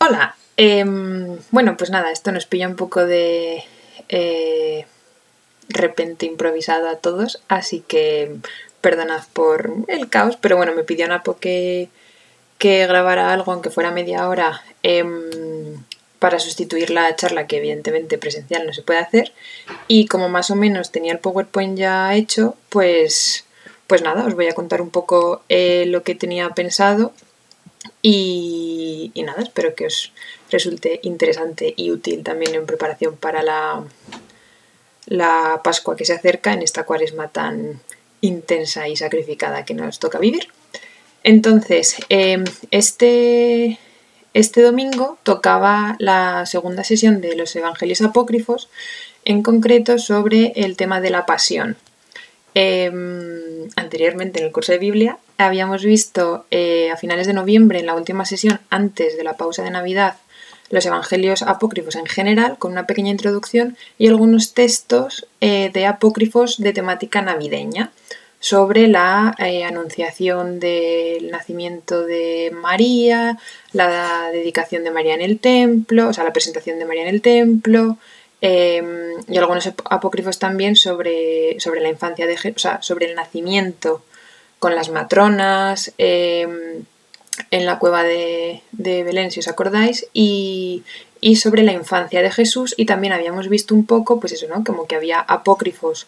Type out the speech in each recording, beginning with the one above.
Hola, bueno, pues nada, esto nos pilla un poco de repente improvisado a todos, así que perdonad por el caos, pero bueno, me pidió Napo que grabara algo, aunque fuera media hora, para sustituir la charla que evidentemente presencial no se puede hacer, y como más o menos tenía el PowerPoint ya hecho, pues nada, os voy a contar un poco lo que tenía pensado. Y nada, espero que os resulte interesante y útil también en preparación para la Pascua que se acerca en esta cuaresma tan intensa y sacrificada que nos toca vivir. Entonces, este domingo tocaba la segunda sesión de los Evangelios Apócrifos, en concreto sobre el tema de la pasión. Anteriormente en el curso de Biblia habíamos visto a finales de noviembre, en la última sesión antes de la pausa de Navidad, los evangelios apócrifos en general, con una pequeña introducción y algunos textos de apócrifos de temática navideña sobre la anunciación del nacimiento de María, la dedicación de María en el templo, o sea, la presentación de María en el templo, y algunos apócrifos también sobre la infancia de Jesús, o sea, sobre el nacimiento con las matronas en la cueva de Belén, si os acordáis, y sobre la infancia de Jesús. Y también habíamos visto un poco, pues eso, ¿no? Como que había apócrifos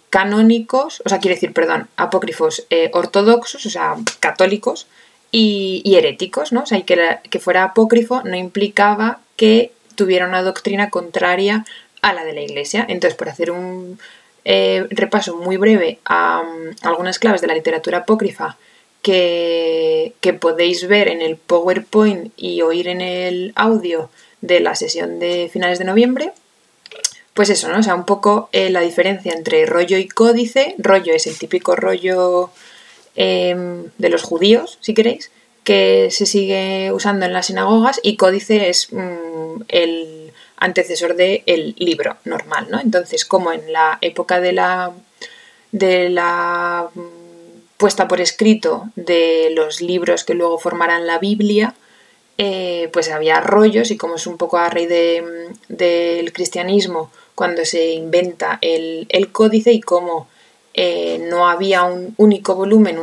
canónicos, o sea, quiero decir, perdón, apócrifos ortodoxos, o sea, católicos, y heréticos, ¿no? O sea, y que fuera apócrifo no implicaba que tuviera una doctrina contraria a la de la Iglesia. Entonces, por hacer un repaso muy breve a algunas claves de la literatura apócrifa que podéis ver en el PowerPoint y oír en el audio de la sesión de finales de noviembre, pues eso, ¿no? O sea, un poco la diferencia entre rollo y códice. Rollo es el típico rollo de los judíos, si queréis, que se sigue usando en las sinagogas, y códice es el antecesor del libro normal, ¿no? Entonces, como en la época de la puesta por escrito de los libros que luego formarán la Biblia, pues había rollos, y como es un poco a raíz del cristianismo cuando se inventa el códice, y como no había un único volumen,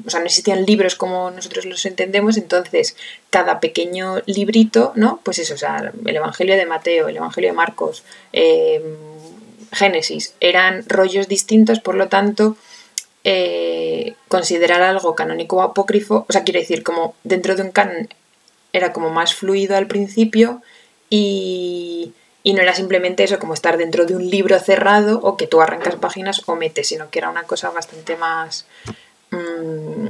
o sea, no existían libros como nosotros los entendemos, entonces cada pequeño librito, ¿no? Pues eso, o sea, el Evangelio de Mateo, el Evangelio de Marcos, Génesis, eran rollos distintos, por lo tanto, considerar algo canónico o apócrifo, o sea, quiero decir, como dentro de un canon era como más fluido al principio, y no era simplemente eso, como estar dentro de un libro cerrado o que tú arrancas páginas o metes, sino que era una cosa bastante más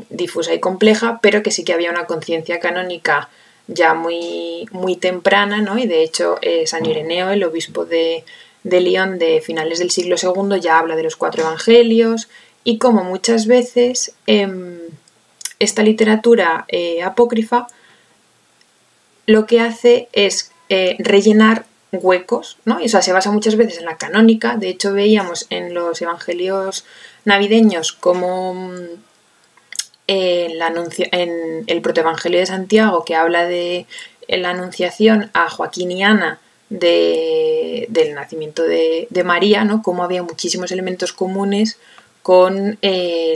difusa y compleja, pero que sí que había una conciencia canónica ya muy, muy temprana, ¿no? Y de hecho San Ireneo, el obispo de Lyon de finales del siglo II, ya habla de los 4 evangelios, y como muchas veces esta literatura apócrifa lo que hace es rellenar huecos, ¿no? O sea, se basa muchas veces en la canónica. De hecho, veíamos en los evangelios navideños como en el protoevangelio de Santiago, que habla de la anunciación a Joaquín y Ana del nacimiento de María, ¿no? Como había muchísimos elementos comunes con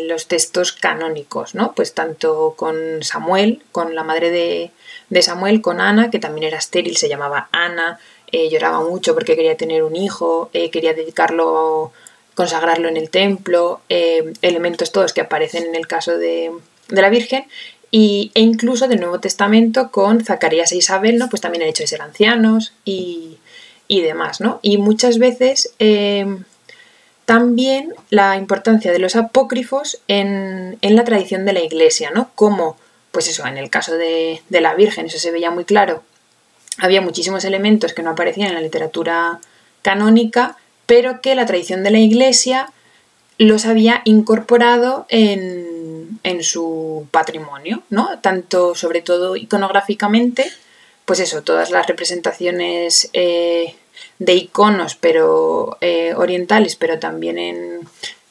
los textos canónicos, ¿no? Pues tanto con Samuel, con la madre de Samuel, con Ana, que también era estéril, se llamaba Ana, lloraba mucho porque quería tener un hijo, quería dedicarlo, consagrarlo en el templo, elementos todos que aparecen en el caso de la Virgen, e incluso del Nuevo Testamento con Zacarías e Isabel, ¿no? Pues también el hecho de ser ancianos y demás, ¿no? Y muchas veces también la importancia de los apócrifos en la tradición de la Iglesia, ¿no? Como, pues eso, en el caso de la Virgen, eso se veía muy claro. Había muchísimos elementos que no aparecían en la literatura canónica, pero que la tradición de la Iglesia los había incorporado en su patrimonio, ¿no? Tanto, sobre todo iconográficamente, pues eso, todas las representaciones de iconos, pero orientales, pero también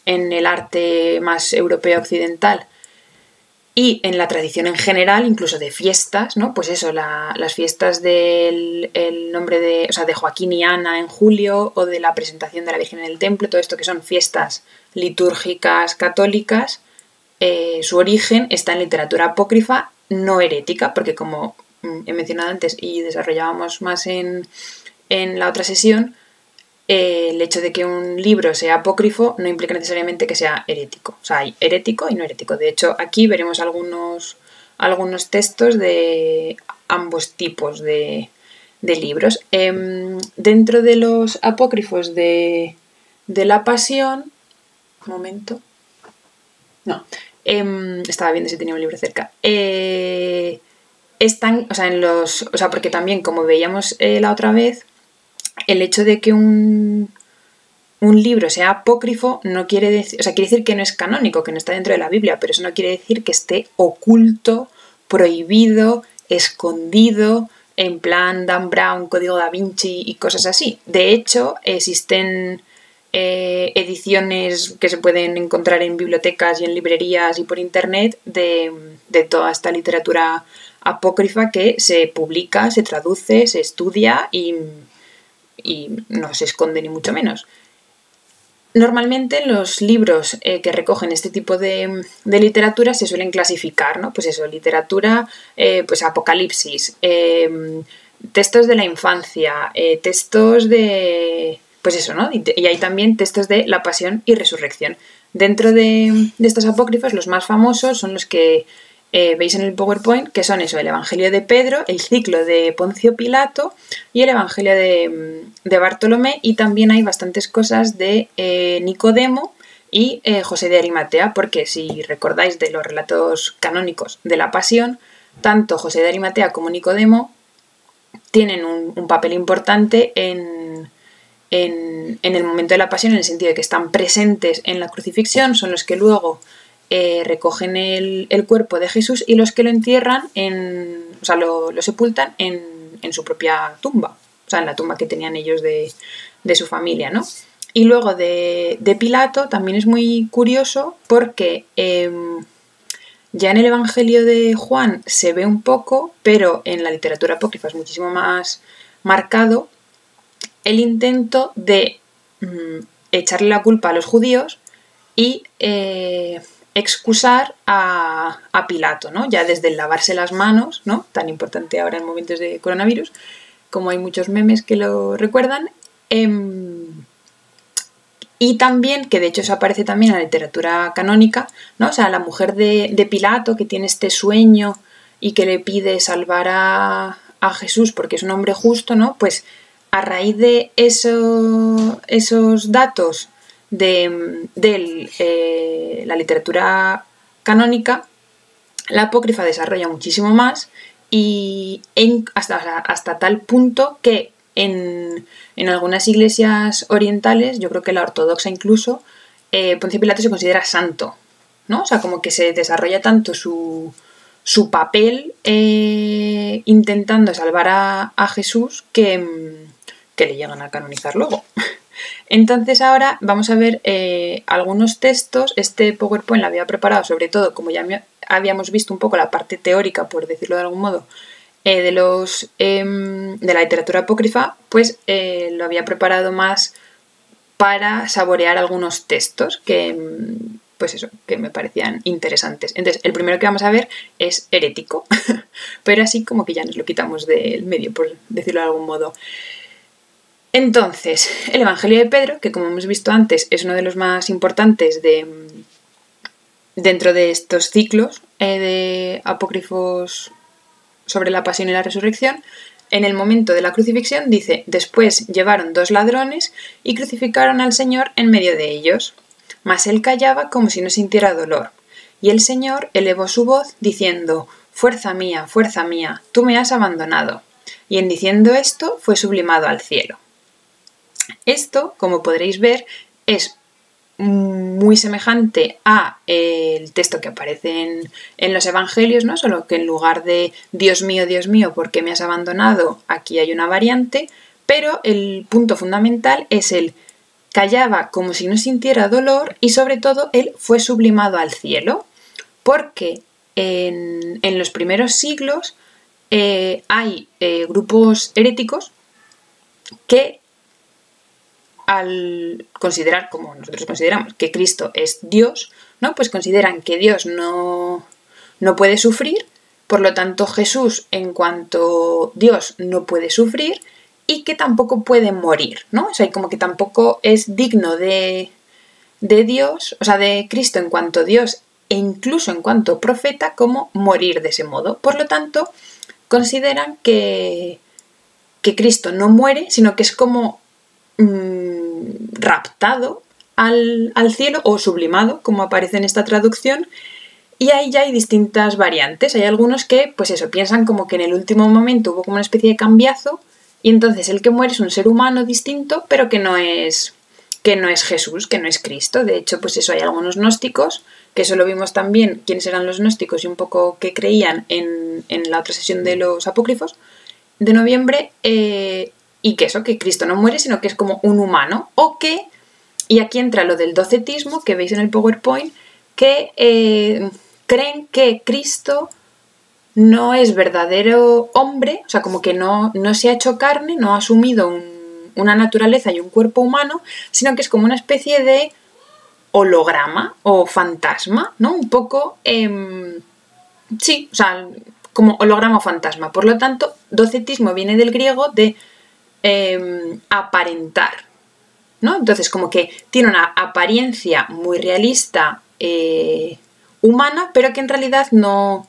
en el arte más europeo occidental, Y en la tradición en general, incluso de fiestas, ¿no? Pues eso, las fiestas del nombre de, o sea, de Joaquín y Ana en julio, o de la presentación de la Virgen en el templo, todo esto que son fiestas litúrgicas católicas, su origen está en literatura apócrifa no herética, porque como he mencionado antes y desarrollábamos más en la otra sesión, el hecho de que un libro sea apócrifo no implica necesariamente que sea herético. O sea, hay herético y no herético. De hecho, aquí veremos algunos textos de ambos tipos de libros. Dentro de los apócrifos de la Pasión... Un momento. No. Estaba viendo si tenía un libro cerca. Están, o sea, porque también, como veíamos la otra vez, el hecho de que un libro sea apócrifo no quiere decir, o sea, quiere decir que no es canónico, que no está dentro de la Biblia, pero eso no quiere decir que esté oculto, prohibido, escondido, en plan Dan Brown, Código Da Vinci y cosas así. De hecho, existen ediciones que se pueden encontrar en bibliotecas y en librerías y por internet de toda esta literatura apócrifa que se publica, se traduce, se estudia y no se esconde ni mucho menos. Normalmente los libros que recogen este tipo de literatura se suelen clasificar, ¿no? Pues eso, literatura, pues apocalipsis, textos de la infancia, textos de... pues eso, ¿no? Y hay también textos de la Pasión y Resurrección. Dentro de estos apócrifos, los más famosos son los que veis en el PowerPoint, que son eso, el Evangelio de Pedro, el ciclo de Poncio Pilato y el Evangelio de Bartolomé, y también hay bastantes cosas de Nicodemo y José de Arimatea, porque si recordáis de los relatos canónicos de la Pasión, tanto José de Arimatea como Nicodemo tienen un papel importante en el momento de la Pasión, en el sentido de que están presentes en la crucifixión, son los que luego recogen el cuerpo de Jesús y los que lo entierran, o sea, lo sepultan en su propia tumba, o sea, en la tumba que tenían ellos de su familia, ¿no? Y luego de Pilato también es muy curioso porque ya en el Evangelio de Juan se ve un poco, pero en la literatura apócrifa es muchísimo más marcado, el intento de echarle la culpa a los judíos y excusar a Pilato, ¿no? Ya desde el lavarse las manos, ¿no? Tan importante ahora en momentos de coronavirus, como hay muchos memes que lo recuerdan. Y también, que de hecho eso aparece también en la literatura canónica, ¿no? O sea, la mujer de Pilato, que tiene este sueño y que le pide salvar a Jesús porque es un hombre justo, ¿no? Pues a raíz de esos datos de la literatura canónica, la apócrifa desarrolla muchísimo más y hasta tal punto que en algunas iglesias orientales, yo creo que la ortodoxa incluso, Poncio Pilato se considera santo, ¿no? O sea, como que se desarrolla tanto su papel intentando salvar a Jesús que le llegan a canonizar luego. Entonces ahora vamos a ver algunos textos. Este PowerPoint lo había preparado sobre todo, como ya habíamos visto un poco la parte teórica, por decirlo de algún modo, de la literatura apócrifa, pues lo había preparado más para saborear algunos textos que, pues eso, que me parecían interesantes. Entonces, el primero que vamos a ver es herético, pero así como que ya nos lo quitamos del medio, por decirlo de algún modo. Entonces, el Evangelio de Pedro, que como hemos visto antes es uno de los más importantes dentro de estos ciclos de apócrifos sobre la Pasión y la Resurrección, en el momento de la crucifixión dice: después llevaron 2 ladrones y crucificaron al Señor en medio de ellos. Mas él callaba como si no sintiera dolor. Y el Señor elevó su voz diciendo: fuerza mía, tú me has abandonado. Y en diciendo esto fue sublimado al cielo. Esto, como podréis ver, es muy semejante a el texto que aparece en los evangelios, ¿no? Solo que en lugar de Dios mío, ¿por qué me has abandonado?, aquí hay una variante, pero el punto fundamental es el callaba como si no sintiera dolor y sobre todo él fue sublimado al cielo, porque en los primeros siglos hay grupos heréticos que, al considerar, como nosotros consideramos, que Cristo es Dios, ¿no? Pues consideran que Dios no puede sufrir, por lo tanto Jesús, en cuanto Dios, no puede sufrir y que tampoco puede morir, ¿no? O sea, como que tampoco es digno de Dios, o sea, de Cristo en cuanto Dios e incluso en cuanto profeta, como morir de ese modo. Por lo tanto, consideran que Cristo no muere, sino que es como raptado al cielo o sublimado, como aparece en esta traducción, y ahí ya hay distintas variantes. Hay algunos que, pues eso, piensan como que en el último momento hubo como una especie de cambiazo y entonces el que muere es un ser humano distinto, pero que no es Jesús, que no es Cristo. De hecho, pues eso, hay algunos gnósticos, que eso lo vimos también, quiénes eran los gnósticos y un poco qué creían en la otra sesión de los apócrifos de noviembre, y que eso, que Cristo no muere, sino que es como un humano, o que, y aquí entra lo del docetismo, que veis en el PowerPoint, que creen que Cristo no es verdadero hombre, o sea, como que no se ha hecho carne, no ha asumido una naturaleza y un cuerpo humano, sino que es como una especie de holograma o fantasma, ¿no? Un poco, sí, o sea, como holograma o fantasma. Por lo tanto, docetismo viene del griego de aparentar, ¿no? Entonces, como que tiene una apariencia muy realista, humana, pero que en realidad no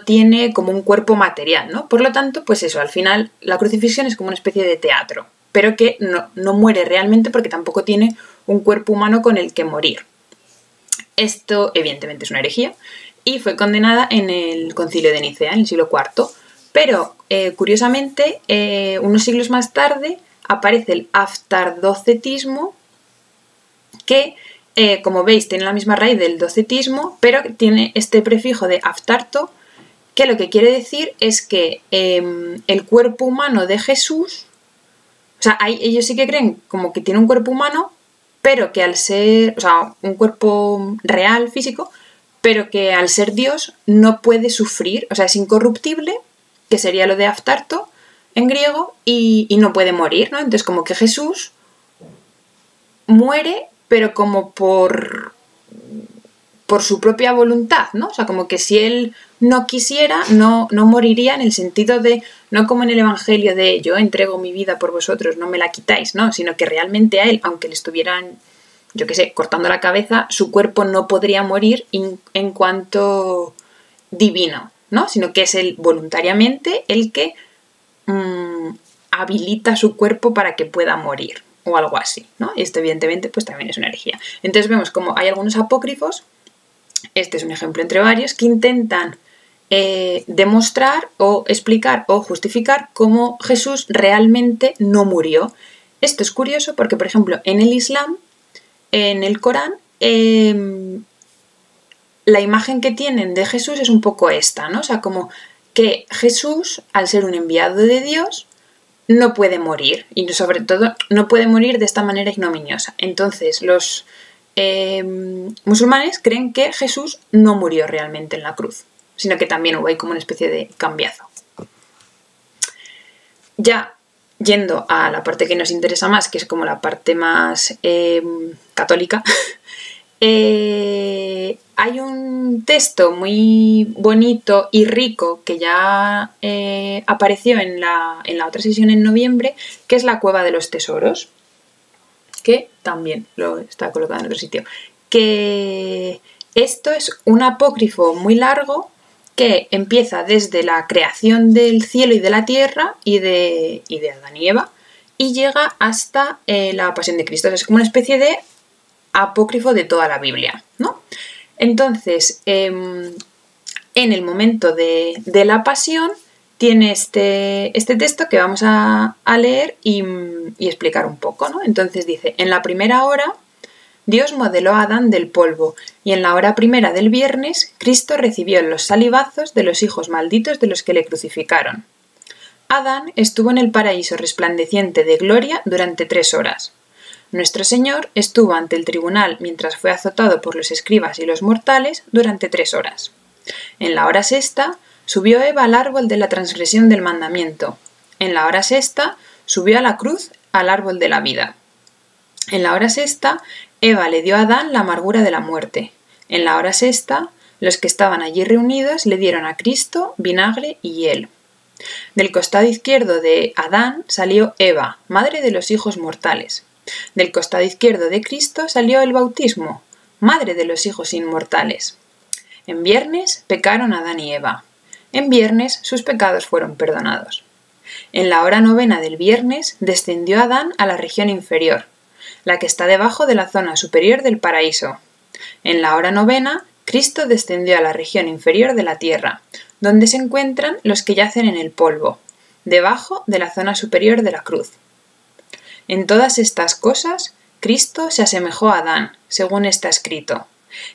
tiene como un cuerpo material, ¿no? Por lo tanto, pues eso, al final la crucifixión es como una especie de teatro, pero que no muere realmente porque tampoco tiene un cuerpo humano con el que morir. Esto, evidentemente, es una herejía y fue condenada en el Concilio de Nicea, en el siglo IV, pero, curiosamente, unos siglos más tarde aparece el aftardocetismo, que, como veis, tiene la misma raíz del docetismo, pero tiene este prefijo de aftarto, que lo que quiere decir es que el cuerpo humano de Jesús, o sea, ellos sí que creen como que tiene un cuerpo humano, pero que al ser, o sea, un cuerpo real, físico, pero que al ser Dios no puede sufrir, o sea, es incorruptible, que sería lo de aftarto en griego, y no puede morir, ¿no? Entonces, como que Jesús muere, pero como por su propia voluntad, ¿no? O sea, como que si él no quisiera, no moriría, en el sentido de, no como en el Evangelio de yo entrego mi vida por vosotros, no me la quitáis, ¿no? Sino que realmente a él, aunque le estuvieran, yo qué sé, cortando la cabeza, su cuerpo no podría morir en cuanto divino, ¿no? Sino que es él voluntariamente el que habilita su cuerpo para que pueda morir, o algo así, ¿no? Esto evidentemente pues también es una herejía. Entonces vemos como hay algunos apócrifos, este es un ejemplo entre varios, que intentan demostrar o explicar o justificar cómo Jesús realmente no murió. Esto es curioso porque, por ejemplo, en el Islam, en el Corán, la imagen que tienen de Jesús es un poco esta, ¿no? O sea, como que Jesús, al ser un enviado de Dios, no puede morir, y sobre todo no puede morir de esta manera ignominiosa. Entonces los musulmanes creen que Jesús no murió realmente en la cruz, sino que también hubo ahí como una especie de cambiazo. Ya yendo a la parte que nos interesa más, que es como la parte más católica, hay un texto muy bonito y rico que ya apareció en la otra sesión en noviembre, que es la Cueva de los Tesoros, que también lo está colocado en otro sitio. Que esto es un apócrifo muy largo que empieza desde la creación del cielo y de la tierra y de Adán y Eva, y llega hasta la Pasión de Cristo. O sea, es como una especie de apócrifo de toda la Biblia, ¿no? Entonces, en el momento de la Pasión tiene este texto que vamos a leer y explicar un poco, ¿no? Entonces dice: en la primera hora Dios modeló a Adán del polvo, y en la hora primera del viernes Cristo recibió los salivazos de los hijos malditos de los que le crucificaron. Adán estuvo en el paraíso resplandeciente de gloria durante 3 horas. Nuestro Señor estuvo ante el tribunal mientras fue azotado por los escribas y los mortales durante 3 horas. En la hora sexta subió Eva al árbol de la transgresión del mandamiento. En la hora sexta subió a la cruz al árbol de la vida. En la hora sexta Eva le dio a Adán la amargura de la muerte. En la hora sexta los que estaban allí reunidos le dieron a Cristo vinagre y hiel. Del costado izquierdo de Adán salió Eva, madre de los hijos mortales. Del costado izquierdo de Cristo salió el bautismo, madre de los hijos inmortales. En viernes pecaron Adán y Eva. En viernes sus pecados fueron perdonados. En la hora novena del viernes descendió Adán a la región inferior, la que está debajo de la zona superior del paraíso. En la hora novena, Cristo descendió a la región inferior de la tierra, donde se encuentran los que yacen en el polvo, debajo de la zona superior de la cruz. En todas estas cosas, Cristo se asemejó a Adán, según está escrito,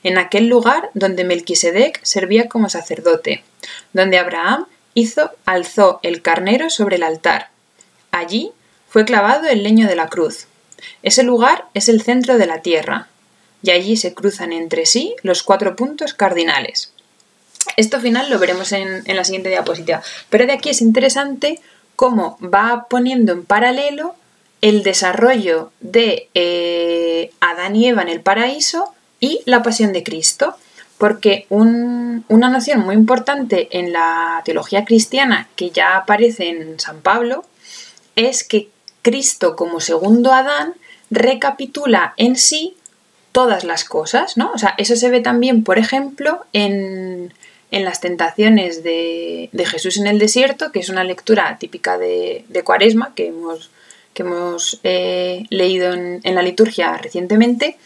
en aquel lugar donde Melquisedec servía como sacerdote, donde Abraham alzó el carnero sobre el altar. Allí fue clavado el leño de la cruz. Ese lugar es el centro de la tierra, y allí se cruzan entre sí los 4 puntos cardinales. Esto final lo veremos en la siguiente diapositiva, pero de aquí es interesante cómo va poniendo en paralelo el desarrollo de Adán y Eva en el paraíso y la pasión de Cristo, porque una noción muy importante en la teología cristiana que ya aparece en San Pablo es que Cristo como segundo Adán recapitula en sí todas las cosas, ¿no? O sea, eso se ve también, por ejemplo, en las tentaciones de Jesús en el desierto, que es una lectura típica de Cuaresma que hemos leído en la liturgia recientemente.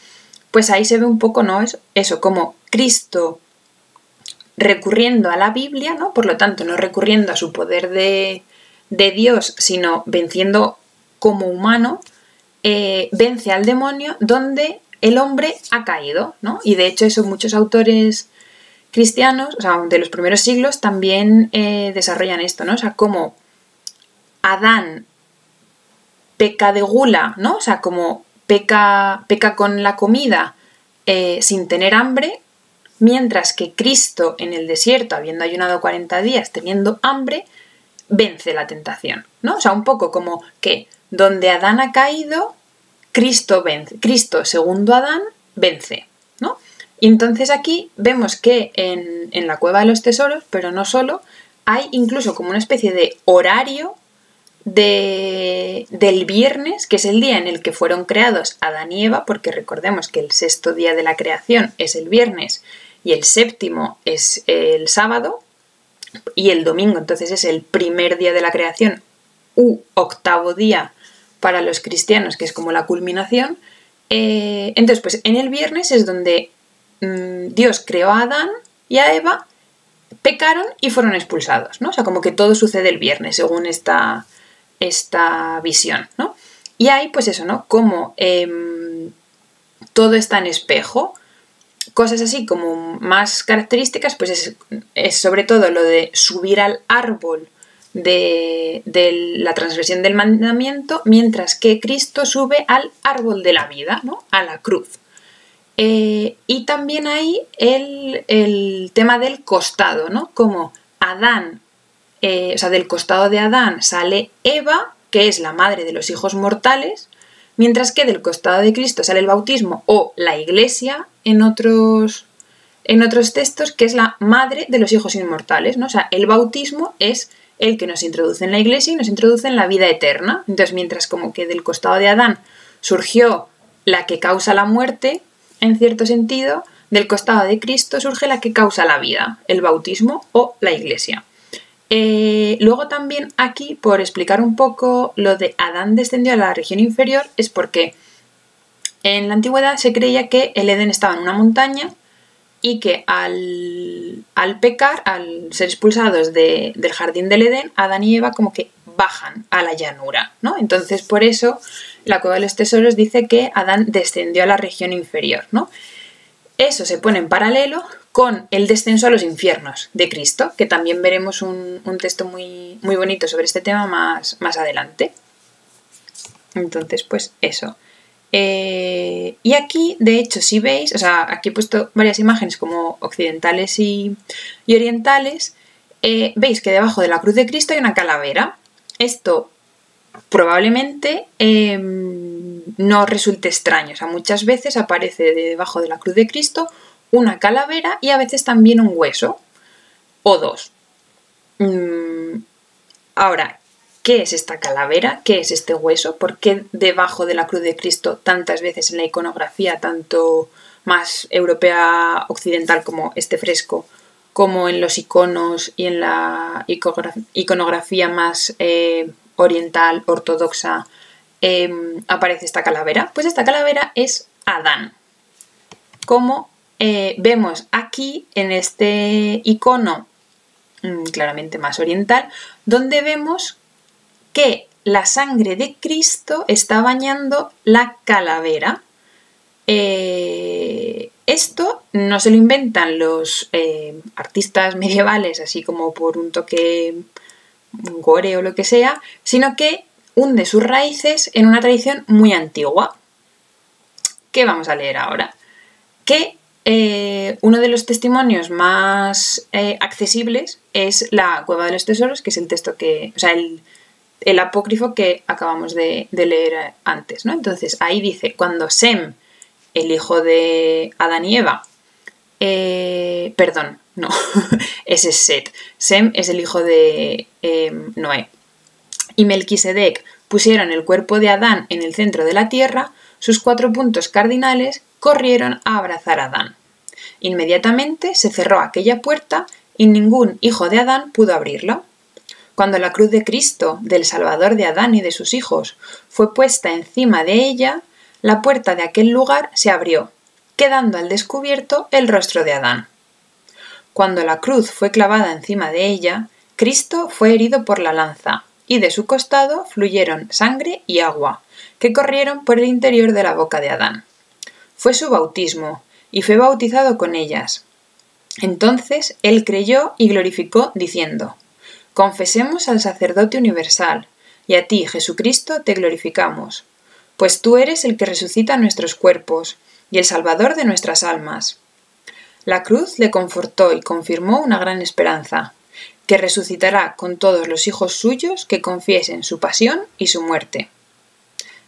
Pues ahí se ve un poco, ¿no? Eso, como Cristo recurriendo a la Biblia, ¿no? Por lo tanto, no recurriendo a su poder de Dios, sino venciendo como humano, vence al demonio donde el hombre ha caído, ¿no? Y de hecho eso muchos autores cristianos, o sea, de los primeros siglos, también desarrollan esto, ¿no? O sea, como Adán peca de gula, ¿no? O sea, como peca con la comida sin tener hambre, mientras que Cristo en el desierto, habiendo ayunado 40 días, teniendo hambre, vence la tentación, ¿no? O sea, un poco como que donde Adán ha caído, Cristo vence. Cristo, segundo Adán, vence, ¿no? Y entonces aquí vemos que en la cueva de los tesoros, pero no solo, hay incluso como una especie de horario del viernes, que es el día en el que fueron creados Adán y Eva, porque recordemos que el sexto día de la creación es el viernes y el séptimo es el sábado, y el domingo entonces es el primer día de la creación u octavo día para los cristianos, que es como la culminación. Entonces, pues en el viernes es donde Dios creó a Adán y a Eva, pecaron y fueron expulsados, ¿no? O sea, como que todo sucede el viernes, según esta visión, ¿no? Y hay, pues eso, ¿no? Como todo está en espejo. Cosas así como más características, pues es sobre todo lo de subir al árbol de la transgresión del mandamiento, mientras que Cristo sube al árbol de la vida, ¿no? A la cruz. Y también hay el tema del costado, ¿no? Como Adán, o sea, del costado de Adán sale Eva, que es la madre de los hijos mortales, mientras que del costado de Cristo sale el bautismo o la Iglesia en otros textos, que es la madre de los hijos inmortales, ¿no? O sea, el bautismo es el que nos introduce en la Iglesia y nos introduce en la vida eterna. Entonces, mientras como que del costado de Adán surgió la que causa la muerte, en cierto sentido, del costado de Cristo surge la que causa la vida, el bautismo o la Iglesia. Luego también aquí, por explicar un poco lo de Adán descendió a la región inferior, es porque en la antigüedad se creía que el Edén estaba en una montaña y que al pecar, al ser expulsados del jardín del Edén, Adán y Eva como que bajan a la llanura, ¿no? Entonces por eso la cueva de los tesoros dice que Adán descendió a la región inferior, ¿no? Eso se pone en paralelo con el descenso a los infiernos de Cristo, que también veremos un texto muy, muy bonito sobre este tema más adelante. Entonces, pues eso. Y aquí, de hecho, si veis, o sea, aquí he puesto varias imágenes como occidentales y orientales, veis que debajo de la cruz de Cristo hay una calavera. Esto probablemente no resulte extraño, o sea, muchas veces aparece debajo de la cruz de Cristo una calavera y a veces también un hueso, o dos. Ahora, ¿qué es esta calavera? ¿Qué es este hueso? ¿Por qué debajo de la cruz de Cristo tantas veces en la iconografía, tanto más europea occidental como este fresco, como en los iconos y en la iconografía más oriental, ortodoxa, aparece esta calavera? Pues esta calavera es Adán. Como vemos aquí en este icono claramente más oriental, donde vemos que la sangre de Cristo está bañando la calavera. Esto no se lo inventan los artistas medievales, así como por un toque gore o lo que sea, sino que hunde sus raíces en una tradición muy antigua. ¿Qué vamos a leer ahora? Que uno de los testimonios más accesibles es la Cueva de los Tesoros, que es el texto que, o sea, el apócrifo que acabamos de leer antes, ¿no? Entonces ahí dice, cuando Sem, el hijo de Adán y Eva, perdón, no, ese es Set, Sem es el hijo de Noé, y Melquisedec pusieron el cuerpo de Adán en el centro de la tierra, sus 4 puntos cardinales corrieron a abrazar a Adán. Inmediatamente se cerró aquella puerta y ningún hijo de Adán pudo abrirla. Cuando la cruz de Cristo, del Salvador de Adán y de sus hijos, fue puesta encima de ella, la puerta de aquel lugar se abrió, quedando al descubierto el rostro de Adán. Cuando la cruz fue clavada encima de ella, Cristo fue herido por la lanza, y de su costado fluyeron sangre y agua, que corrieron por el interior de la boca de Adán. Fue su bautismo, y fue bautizado con ellas. Entonces él creyó y glorificó, diciendo: Confesemos al sacerdote universal, y a ti, Jesucristo, te glorificamos, pues tú eres el que resucita nuestros cuerpos, y el Salvador de nuestras almas. La cruz le confortó y confirmó una gran esperanza, que resucitará con todos los hijos suyos que confiesen su pasión y su muerte.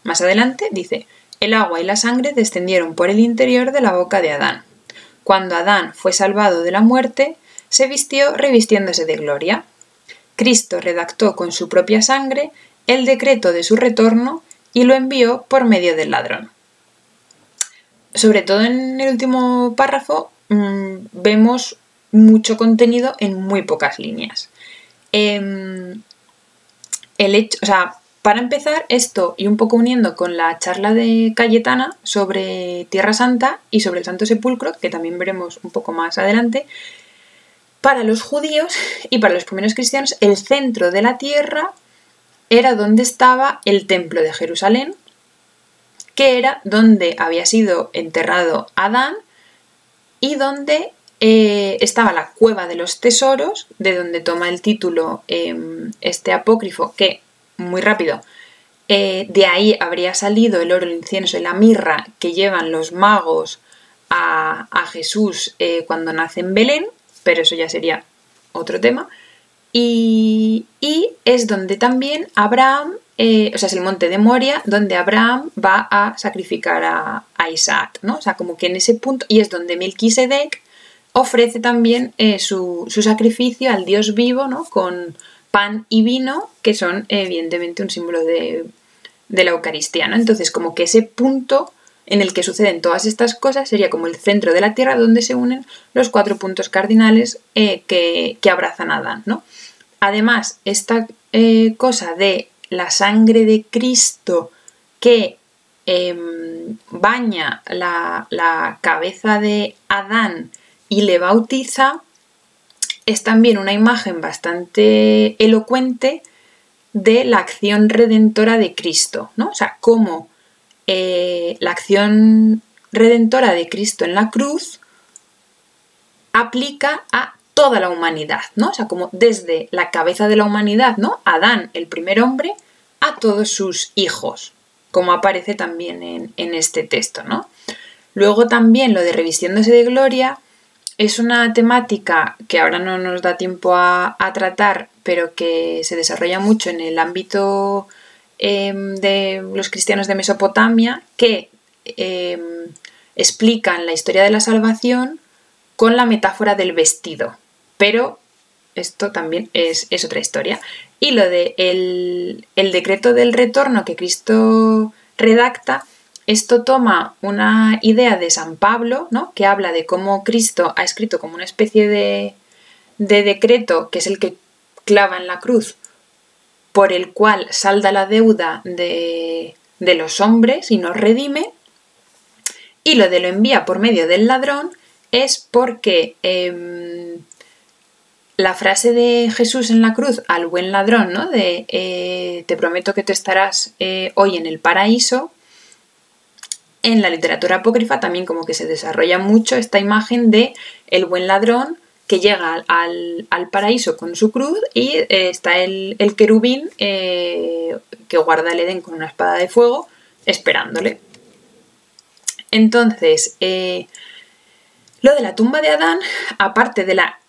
Más adelante dice: el agua y la sangre descendieron por el interior de la boca de Adán. Cuando Adán fue salvado de la muerte, se vistió revistiéndose de gloria. Cristo redactó con su propia sangre el decreto de su retorno y lo envió por medio del ladrón. Sobre todo en el último párrafo vemos mucho contenido en muy pocas líneas. Para empezar, esto y un poco uniendo con la charla de Cayetana sobre Tierra Santa y sobre el Santo Sepulcro, que también veremos un poco más adelante, para los judíos y para los primeros cristianos, el centro de la tierra era donde estaba el templo de Jerusalén, que era donde había sido enterrado Adán y donde estaba la cueva de los tesoros, de donde toma el título este apócrifo, que, muy rápido, de ahí habría salido el oro, el incienso y la mirra que llevan los magos a Jesús cuando nace en Belén, pero eso ya sería otro tema. Y es donde también Abraham, es el monte de Moria, donde Abraham va a sacrificar a Isaac, ¿no? O sea, como que en ese punto, y es donde Melquisedec ofrece también su sacrificio al Dios vivo, ¿no? Con pan y vino, que son evidentemente un símbolo de la Eucaristía, ¿no? Entonces, como que ese punto en el que suceden todas estas cosas sería como el centro de la tierra donde se unen los 4 puntos cardinales que abrazan a Adán, ¿no? Además, esta cosa de la sangre de Cristo que baña la cabeza de Adán y le bautiza es también una imagen bastante elocuente de la acción redentora de Cristo, ¿no? O sea, cómo la acción redentora de Cristo en la cruz aplica a toda la humanidad, ¿no? O sea, como desde la cabeza de la humanidad, ¿no? Adán, el primer hombre, a todos sus hijos, como aparece también en este texto, ¿no? Luego también lo de revistiéndose de gloria es una temática que ahora no nos da tiempo a tratar, pero que se desarrolla mucho en el ámbito de los cristianos de Mesopotamia, que explican la historia de la salvación con la metáfora del vestido, pero esto también es otra historia. Y lo de el decreto del retorno que Cristo redacta, esto toma una idea de San Pablo, ¿no? Que habla de cómo Cristo ha escrito como una especie de decreto, que es el que clava en la cruz, por el cual salda la deuda de los hombres y nos redime. Y lo de lo envía por medio del ladrón es porque la frase de Jesús en la cruz al buen ladrón, ¿no? De te prometo que tú estarás hoy en el paraíso, en la literatura apócrifa también como que se desarrolla mucho esta imagen de el buen ladrón que llega al paraíso con su cruz y está el querubín que guarda el Edén con una espada de fuego esperándole. Entonces, lo de la tumba de Adán, aparte de la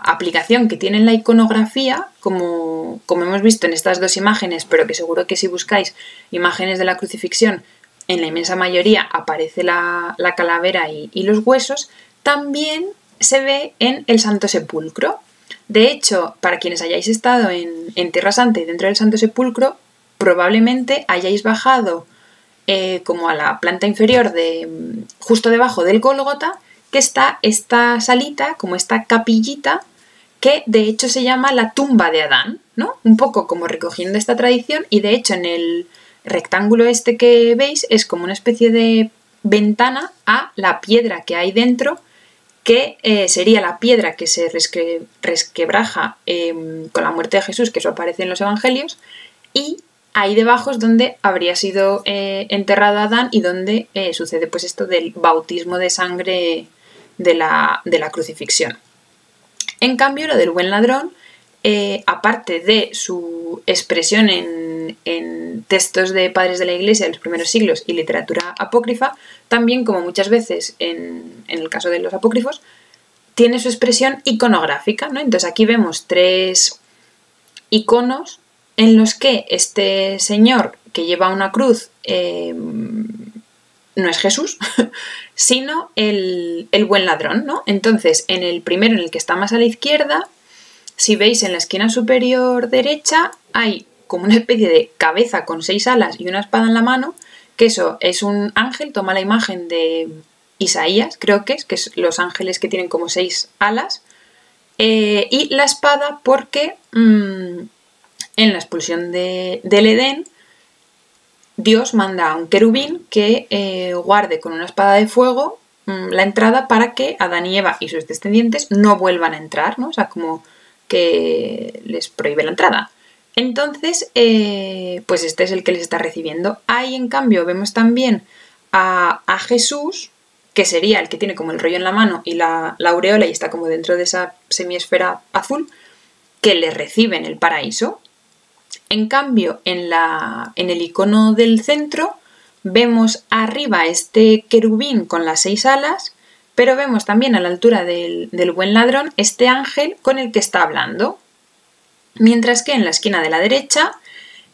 aplicación que tiene en la iconografía, como hemos visto en estas dos imágenes, pero que seguro que si buscáis imágenes de la crucifixión, en la inmensa mayoría aparece la calavera y los huesos, también se ve en el Santo Sepulcro. De hecho, para quienes hayáis estado en Tierra Santa y dentro del Santo Sepulcro, probablemente hayáis bajado como a la planta inferior justo debajo del Gólgota, que está esta salita, como esta capillita, que de hecho se llama la tumba de Adán, ¿no? Un poco como recogiendo esta tradición, y de hecho en el rectángulo este que veis es como una especie de ventana a la piedra que hay dentro, que sería la piedra que se resquebraja con la muerte de Jesús, que eso aparece en los evangelios, y ahí debajo es donde habría sido enterrado Adán y donde sucede pues esto del bautismo de sangre de la crucifixión. En cambio, lo del buen ladrón, aparte de su expresión en textos de padres de la Iglesia de los primeros siglos y literatura apócrifa, también, como muchas veces en el caso de los apócrifos, tiene su expresión iconográfica, ¿no? Entonces aquí vemos 3 iconos en los que este señor que lleva una cruz no es Jesús, sino el buen ladrón, ¿no? Entonces, en el primero, en el que está más a la izquierda, si veis en la esquina superior derecha, hay como una especie de cabeza con 6 alas y una espada en la mano, que eso es un ángel, toma la imagen de Isaías, creo que es los ángeles que tienen como 6 alas, y la espada porque en la expulsión del Edén, Dios manda a un querubín que guarde con una espada de fuego la entrada para que Adán y Eva y sus descendientes no vuelvan a entrar, ¿no? O sea, como que les prohíbe la entrada. Entonces, pues este es el que les está recibiendo. Ahí, en cambio, vemos también a Jesús, que sería el que tiene como el rollo en la mano y la aureola y está como dentro de esa semiesfera azul, que le recibe en el paraíso. En cambio, en el icono del centro vemos arriba este querubín con las 6 alas, pero vemos también a la altura del buen ladrón este ángel con el que está hablando. Mientras que en la esquina de la derecha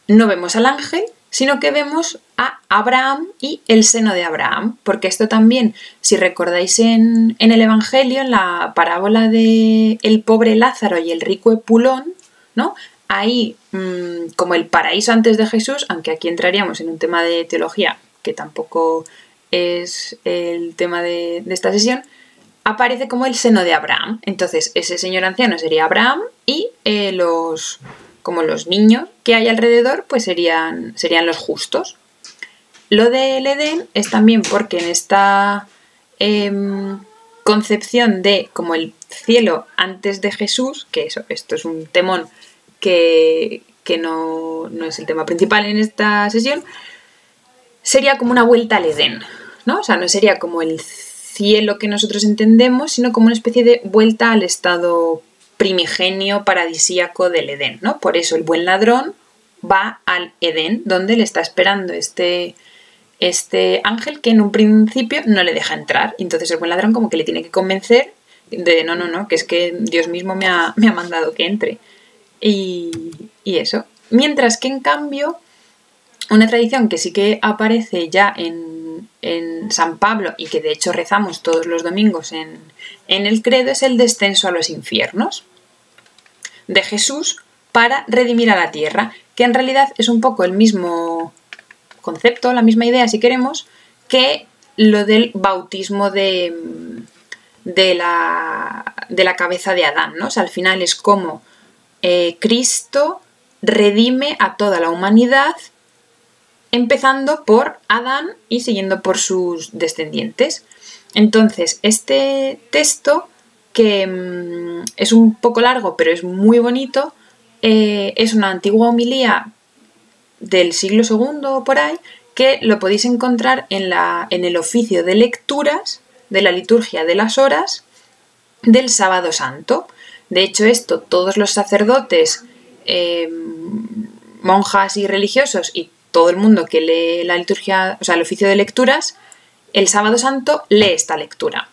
no vemos al ángel, sino que vemos a Abraham y el seno de Abraham, porque esto también, si recordáis en el Evangelio, en la parábola de el pobre Lázaro y el rico Epulón, ¿no? Ahí, como el paraíso antes de Jesús, aunque aquí entraríamos en un tema de teología que tampoco es el tema de esta sesión, aparece como el seno de Abraham. Entonces, ese señor anciano sería Abraham y los niños que hay alrededor pues serían los justos. Lo del Edén es también porque en esta concepción de como el cielo antes de Jesús, que esto es un temón que no es el tema principal en esta sesión, sería como una vuelta al Edén, ¿no? O sea, no sería como el cielo que nosotros entendemos, sino como una especie de vuelta al estado primigenio paradisíaco del Edén, ¿no? Por eso el buen ladrón va al Edén, donde le está esperando este ángel que en un principio no le deja entrar. Entonces el buen ladrón como que le tiene que convencer de no, que es que Dios mismo me ha mandado que entre. Y eso. Mientras que en cambio, una tradición que sí que aparece ya en San Pablo y que de hecho rezamos todos los domingos en el credo es el descenso a los infiernos de Jesús para redimir a la tierra, que en realidad es un poco el mismo concepto, la misma idea si queremos, que lo del bautismo de la cabeza de Adán, ¿no? O sea, al final es como Cristo redime a toda la humanidad, empezando por Adán y siguiendo por sus descendientes. Entonces, este texto, que es un poco largo, pero es muy bonito, es una antigua homilía del siglo II por ahí, que lo podéis encontrar en el oficio de lecturas de la liturgia de las horas del Sábado Santo. De hecho, esto todos los sacerdotes, monjas y religiosos y todo el mundo que lee la liturgia, o sea, el oficio de lecturas, el Sábado Santo lee esta lectura.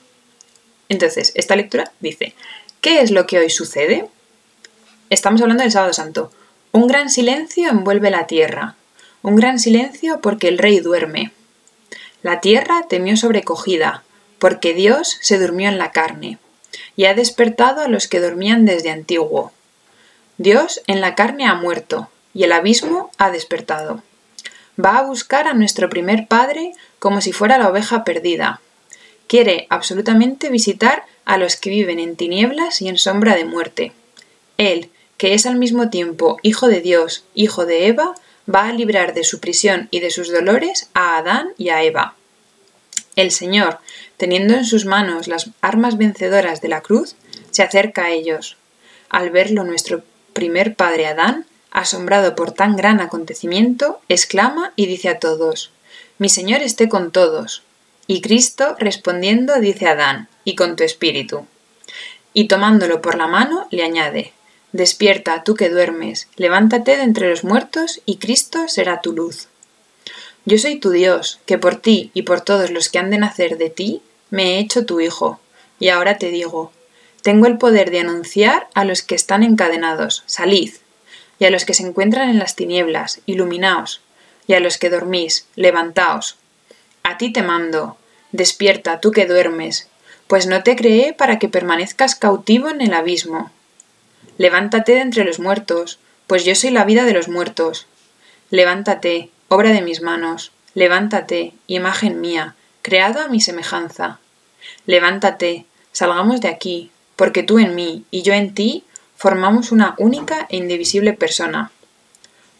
Entonces, esta lectura dice: ¿qué es lo que hoy sucede? Estamos hablando del Sábado Santo. Un gran silencio envuelve la tierra. Un gran silencio porque el rey duerme. La tierra temió sobrecogida, porque Dios se durmió en la carne, y ha despertado a los que dormían desde antiguo. Dios en la carne ha muerto, y el abismo ha despertado. Va a buscar a nuestro primer padre como si fuera la oveja perdida. Quiere absolutamente visitar a los que viven en tinieblas y en sombra de muerte. Él, que es al mismo tiempo Hijo de Dios, Hijo de Eva, va a librar de su prisión y de sus dolores a Adán y a Eva. El Señor, teniendo en sus manos las armas vencedoras de la cruz, se acerca a ellos. Al verlo nuestro primer padre Adán, asombrado por tan gran acontecimiento, exclama y dice a todos: «Mi Señor esté con todos». Y Cristo, respondiendo, dice a Adán: «Y con tu espíritu». Y tomándolo por la mano, le añade: «Despierta, tú que duermes, levántate de entre los muertos, y Cristo será tu luz». Yo soy tu Dios, que por ti y por todos los que han de nacer de ti, me he hecho tu Hijo. Y ahora te digo: tengo el poder de anunciar a los que están encadenados: salid. Y a los que se encuentran en las tinieblas: iluminaos. Y a los que dormís: levantaos. A ti te mando: despierta, tú que duermes, pues no te creé para que permanezcas cautivo en el abismo. Levántate de entre los muertos, pues yo soy la vida de los muertos. Levántate, obra de mis manos, levántate, imagen mía, creado a mi semejanza. Levántate, salgamos de aquí, porque tú en mí y yo en ti formamos una única e indivisible persona.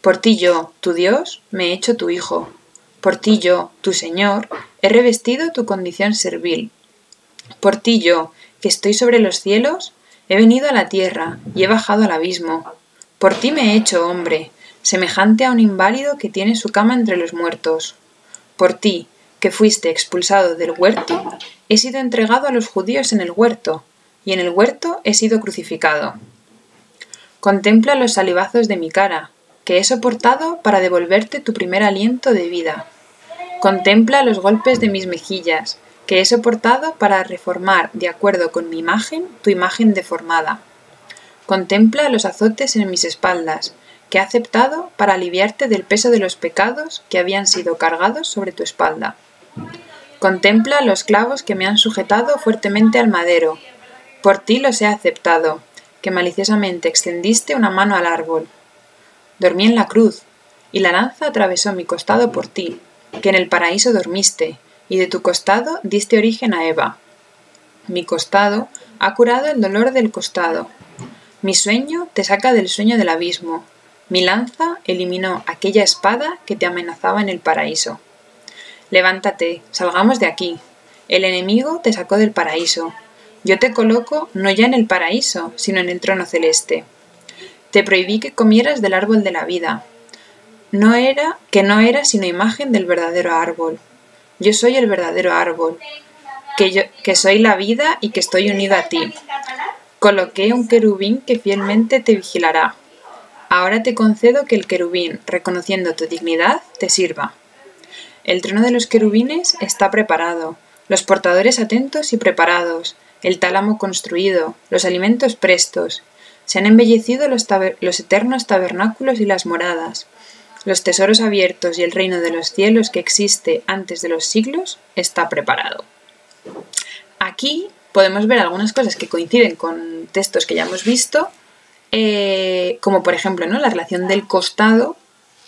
Por ti yo, tu Dios, me he hecho tu Hijo. Por ti yo, tu Señor, he revestido tu condición servil. Por ti yo, que estoy sobre los cielos, he venido a la tierra y he bajado al abismo. Por ti me he hecho hombre, semejante a un inválido que tiene su cama entre los muertos. Por ti, que fuiste expulsado del huerto, he sido entregado a los judíos en el huerto, y en el huerto he sido crucificado. Contempla los salivazos de mi cara, que he soportado para devolverte tu primer aliento de vida. Contempla los golpes de mis mejillas, que he soportado para reformar, de acuerdo con mi imagen, tu imagen deformada. Contempla los azotes en mis espaldas, que he aceptado para aliviarte del peso de los pecados que habían sido cargados sobre tu espalda. Contempla los clavos que me han sujetado fuertemente al madero. Por ti los he aceptado, que maliciosamente extendiste una mano al árbol. Dormí en la cruz, y la lanza atravesó mi costado por ti, que en el paraíso dormiste, y de tu costado diste origen a Eva. Mi costado ha curado el dolor del costado. Mi sueño te saca del sueño del abismo. Mi lanza eliminó aquella espada que te amenazaba en el paraíso. Levántate, salgamos de aquí. El enemigo te sacó del paraíso. Yo te coloco no ya en el paraíso, sino en el trono celeste. Te prohibí que comieras del árbol de la vida. No era sino imagen del verdadero árbol. Yo soy el verdadero árbol, que soy la vida y que estoy unido a ti. Coloqué un querubín que fielmente te vigilará. ahora te concedo que el querubín, reconociendo tu dignidad, te sirva. El trono de los querubines está preparado, los portadores atentos y preparados, el tálamo construido, los alimentos prestos. Se han embellecido los eternos tabernáculos y las moradas. Los tesoros abiertos y el reino de los cielos que existe antes de los siglos está preparado. Aquí podemos ver algunas cosas que coinciden con textos que ya hemos visto, como por ejemplo, ¿no?, la relación del costado,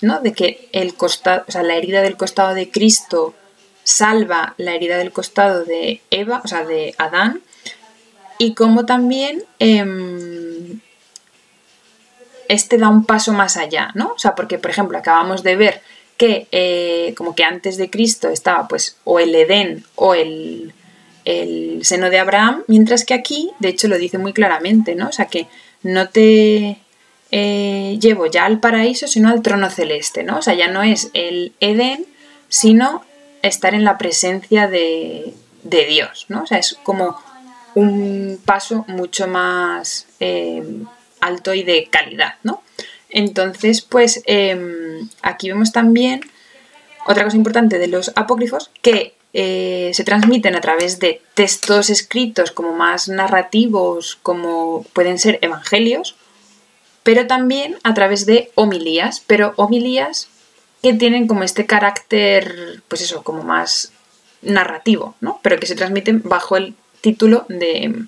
¿no?, de que el costado, o sea, la herida del costado de Cristo salva la herida del costado de Eva, o sea, de Adán, y como también este da un paso más allá, ¿no? O sea, porque por ejemplo acabamos de ver que como que antes de Cristo estaba pues o el Edén o el seno de Abraham, mientras que aquí, de hecho lo dice muy claramente, ¿no? O sea, que no te llevo ya al paraíso, sino al trono celeste, ¿no? O sea, ya no es el Edén, sino estar en la presencia de Dios, ¿no? O sea, es como un paso mucho más alto y de calidad, ¿no? Entonces, pues aquí vemos también otra cosa importante de los apócrifos, que se transmiten a través de textos escritos como más narrativos, como pueden ser evangelios, pero también a través de homilías, pero homilías que tienen como este carácter, pues eso, como más narrativo, ¿no? Pero que se transmiten bajo el título de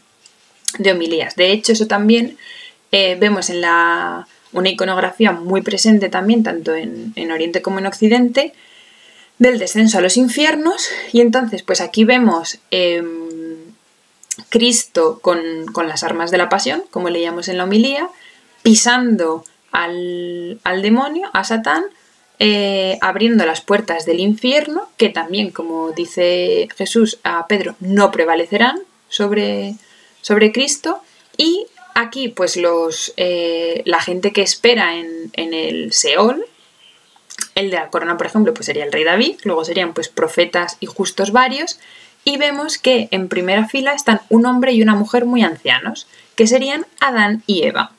homilías. De hecho, eso también vemos en una iconografía muy presente también, tanto en Oriente como en Occidente, del descenso a los infiernos. Y entonces, pues aquí vemos Cristo con las armas de la pasión, como leíamos en la homilía, pisando al demonio, a Satán, abriendo las puertas del infierno, que también, como dice Jesús a Pedro, no prevalecerán sobre Cristo. Y aquí, pues la gente que espera en el Seol, el de la corona, por ejemplo, pues sería el rey David, luego serían pues profetas y justos varios, y vemos que en primera fila están un hombre y una mujer muy ancianos, que serían Adán y Eva.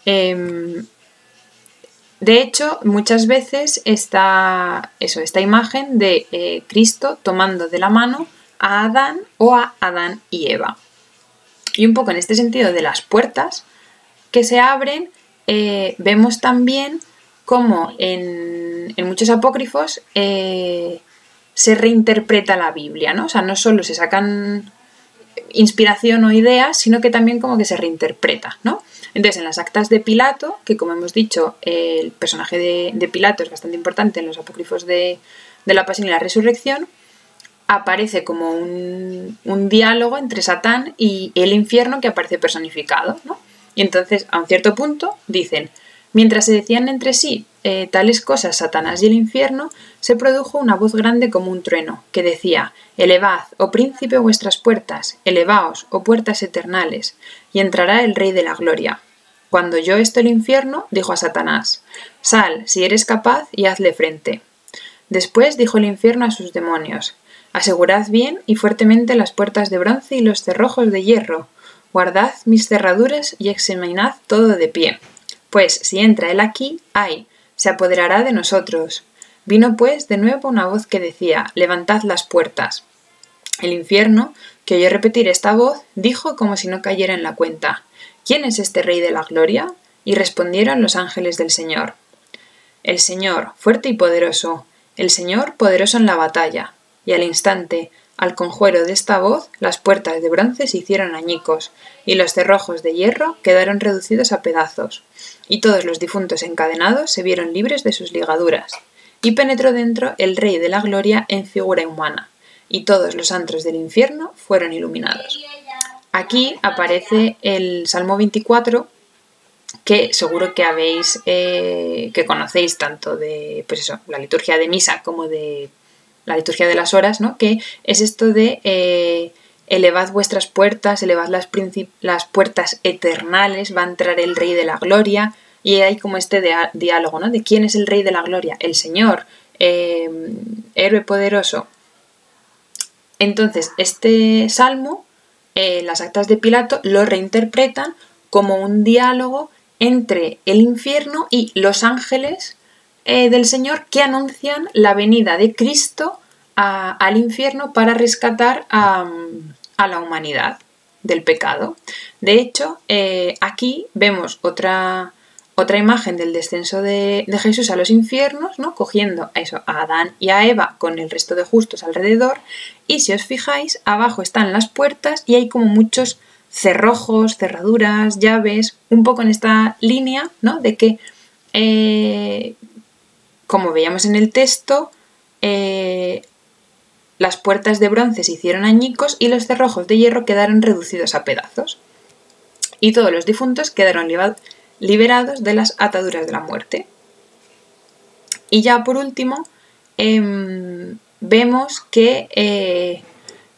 De hecho, muchas veces esta imagen de Cristo tomando de la mano a Adán o a Adán y Eva. Y un poco en este sentido de las puertas que se abren, vemos también cómo en muchos apócrifos se reinterpreta la Biblia, ¿no? O sea, no solo se sacan inspiración o ideas, sino que también como que se reinterpreta, ¿no? Entonces, en las actas de Pilato, que como hemos dicho, el personaje de Pilato es bastante importante en los apócrifos de la Pasión y la Resurrección, aparece como un diálogo entre Satán y el infierno que aparece personificado, ¿no? Y entonces, a un cierto punto, dicen: mientras se decían entre sí tales cosas Satanás y el infierno, se produjo una voz grande como un trueno, que decía: elevad, oh príncipe, vuestras puertas, elevaos, oh puertas eternales, y entrará el Rey de la Gloria. Cuando oyó esto el infierno, dijo a Satanás: sal, si eres capaz, y hazle frente. Después dijo el infierno a sus demonios: asegurad bien y fuertemente las puertas de bronce y los cerrojos de hierro, guardad mis cerraduras y examinad todo de pie. Pues si entra él aquí, ¡ay!, se apoderará de nosotros. Vino pues de nuevo una voz que decía: levantad las puertas. El infierno, que oyó repetir esta voz, dijo como si no cayera en la cuenta: ¿quién es este Rey de la Gloria? Y respondieron los ángeles del Señor: el Señor, fuerte y poderoso, el Señor poderoso en la batalla. Y al instante, al conjuero de esta voz, las puertas de bronce se hicieron añicos, y los cerrojos de hierro quedaron reducidos a pedazos, y todos los difuntos encadenados se vieron libres de sus ligaduras. Y penetró dentro el Rey de la Gloria en figura humana, y todos los antros del infierno fueron iluminados. Aquí aparece el Salmo 24, que seguro que que conocéis tanto de, pues eso, la liturgia de misa como de la liturgia de las horas, ¿no? Que es esto de elevad vuestras puertas, elevad las puertas eternales, va a entrar el Rey de la Gloria, y hay como este diálogo, ¿no? De quién es el Rey de la Gloria, el Señor, héroe poderoso. Entonces, este salmo, las actas de Pilato lo reinterpretan como un diálogo entre el infierno y los ángeles del Señor que anuncian la venida de Cristo al infierno para rescatar a la humanidad del pecado. De hecho, aquí vemos otra imagen del descenso de Jesús a los infiernos, ¿no? Cogiendo a Adán y a Eva con el resto de justos alrededor, y si os fijáis, abajo están las puertas y hay como muchos cerrojos, cerraduras, llaves, un poco en esta línea, ¿no? De que, como veíamos en el texto, las puertas de bronce se hicieron añicos y los cerrojos de hierro quedaron reducidos a pedazos. Y todos los difuntos quedaron liberados de las ataduras de la muerte. Y ya por último, vemos que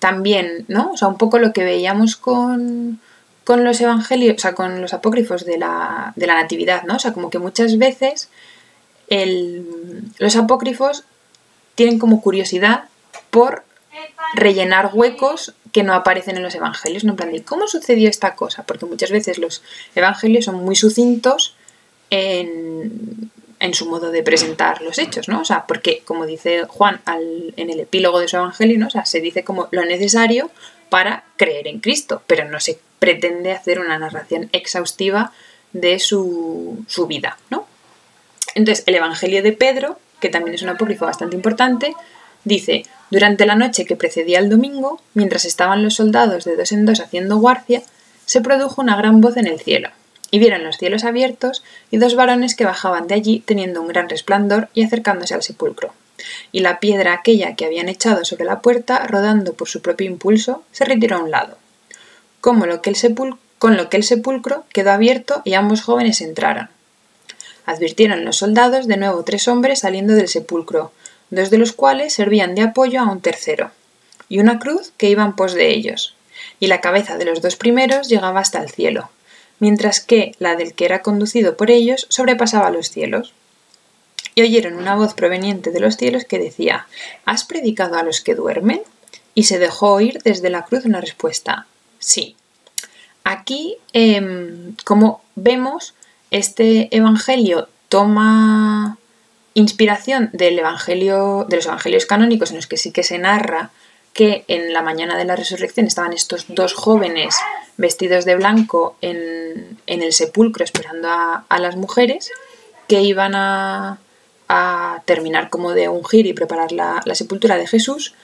también, ¿no? O sea, un poco lo que veíamos con los evangelios, o sea, con los apócrifos de la Natividad, ¿no? O sea, como que muchas veces los apócrifos tienen como curiosidad por rellenar huecos que no aparecen en los evangelios, ¿no? En plan de ¿cómo sucedió esta cosa? Porque muchas veces los evangelios son muy sucintos en su modo de presentar los hechos, ¿no? O sea, porque como dice Juan en el epílogo de su evangelio, ¿no? O sea, se dice como lo necesario para creer en Cristo, pero no se pretende hacer una narración exhaustiva de su vida, ¿no? Entonces, el evangelio de Pedro, que también es un apócrifo bastante importante, dice: durante la noche que precedía el domingo, mientras estaban los soldados de dos en dos haciendo guardia, se produjo una gran voz en el cielo, y vieron los cielos abiertos y dos varones que bajaban de allí teniendo un gran resplandor y acercándose al sepulcro. Y la piedra aquella que habían echado sobre la puerta, rodando por su propio impulso, se retiró a un lado, con lo que el sepulcro quedó abierto y ambos jóvenes entraron. Advirtieron los soldados de nuevo 3 hombres saliendo del sepulcro, 2 de los cuales servían de apoyo a un tercero, y una cruz que iba en pos de ellos, y la cabeza de los 2 primeros llegaba hasta el cielo, mientras que la del que era conducido por ellos sobrepasaba los cielos. Y oyeron una voz proveniente de los cielos que decía: ¿has predicado a los que duermen? Y se dejó oír desde la cruz una respuesta: sí. Aquí, como vemos, este evangelio toma inspiración de los evangelios canónicos, en los que sí que se narra que en la mañana de la resurrección estaban estos 2 jóvenes vestidos de blanco en el sepulcro esperando a las mujeres que iban a terminar como de ungir y preparar la sepultura de Jesús.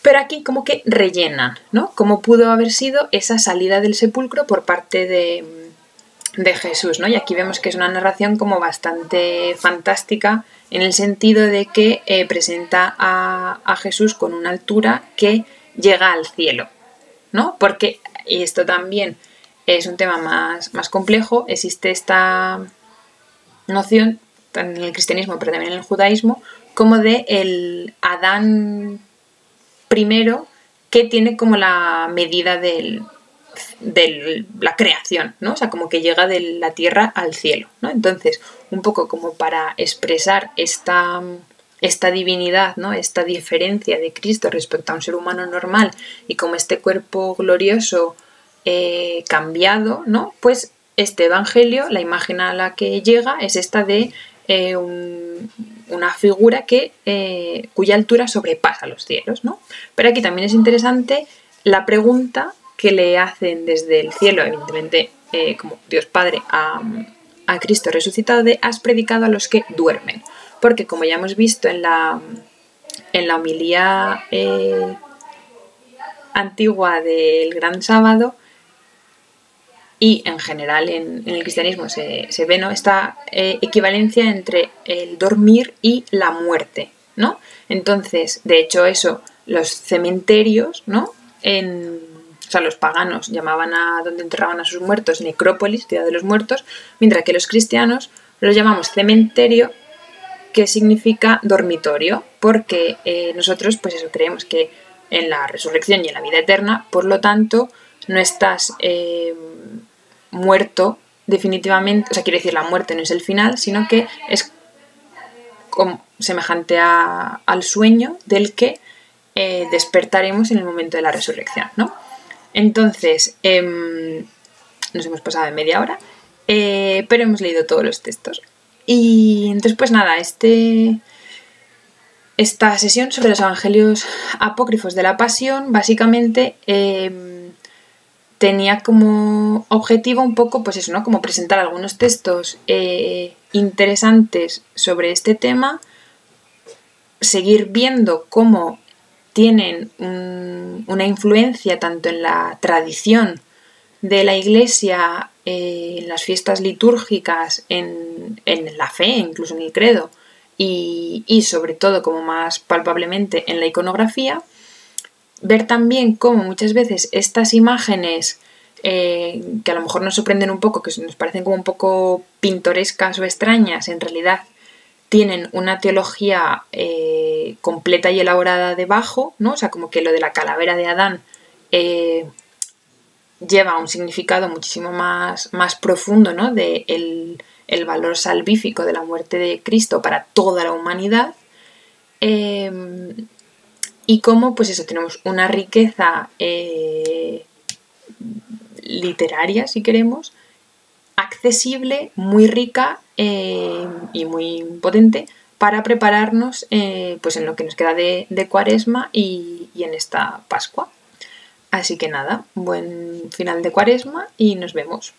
Pero aquí como que rellenan, ¿no? Cómo pudo haber sido esa salida del sepulcro por parte de Jesús, ¿no? Y aquí vemos que es una narración como bastante fantástica en el sentido de que presenta a Jesús con una altura que llega al cielo, ¿no? Porque, y esto también es un tema más complejo, existe esta noción en el cristianismo pero también en el judaísmo como de el Adán primero, que tiene como la medida de la creación, ¿no? O sea, como que llega de la tierra al cielo, ¿no? Entonces, un poco como para expresar esta divinidad, ¿no? Esta diferencia de Cristo respecto a un ser humano normal y como este cuerpo glorioso cambiado, ¿no? Pues este evangelio, la imagen a la que llega es esta de una figura cuya altura sobrepasa los cielos, ¿no? Pero aquí también es interesante la pregunta que le hacen desde el cielo, evidentemente como Dios Padre a Cristo resucitado, de ¿has predicado a los que duermen? Porque como ya hemos visto en la homilía antigua del Gran Sábado, y en general en el cristianismo se ve, ¿no?, esta equivalencia entre el dormir y la muerte, ¿no? Entonces, de hecho eso, los cementerios, ¿no?, o sea, los paganos llamaban a donde enterraban a sus muertos necrópolis, ciudad de los muertos, mientras que los cristianos los llamamos cementerio, que significa dormitorio, porque nosotros, pues eso, creemos que en la resurrección y en la vida eterna, por lo tanto, no estás muerto definitivamente, o sea, quiere decir, la muerte no es el final, sino que es como semejante al sueño del que despertaremos en el momento de la resurrección, ¿no? Entonces, nos hemos pasado de media hora. pero hemos leído todos los textos. Y entonces pues nada, esta sesión sobre los evangelios apócrifos de la Pasión básicamente tenía como objetivo un poco pues eso, ¿no? Como presentar algunos textos interesantes sobre este tema, seguir viendo cómo tienen una influencia tanto en la tradición de la Iglesia, en las fiestas litúrgicas, en la fe, incluso en el credo, y sobre todo como más palpablemente en la iconografía. Ver también cómo muchas veces estas imágenes que a lo mejor nos sorprenden un poco, que nos parecen como un poco pintorescas o extrañas, en realidad tienen una teología completa y elaborada debajo, ¿no? O sea, como que lo de la calavera de Adán lleva un significado muchísimo más profundo, ¿no? De el valor salvífico de la muerte de Cristo para toda la humanidad. Y cómo, pues eso, tenemos una riqueza literaria, si queremos, accesible, muy rica y muy potente para prepararnos pues en lo que nos queda de Cuaresma y en esta Pascua. Así que nada, buen final de Cuaresma y nos vemos.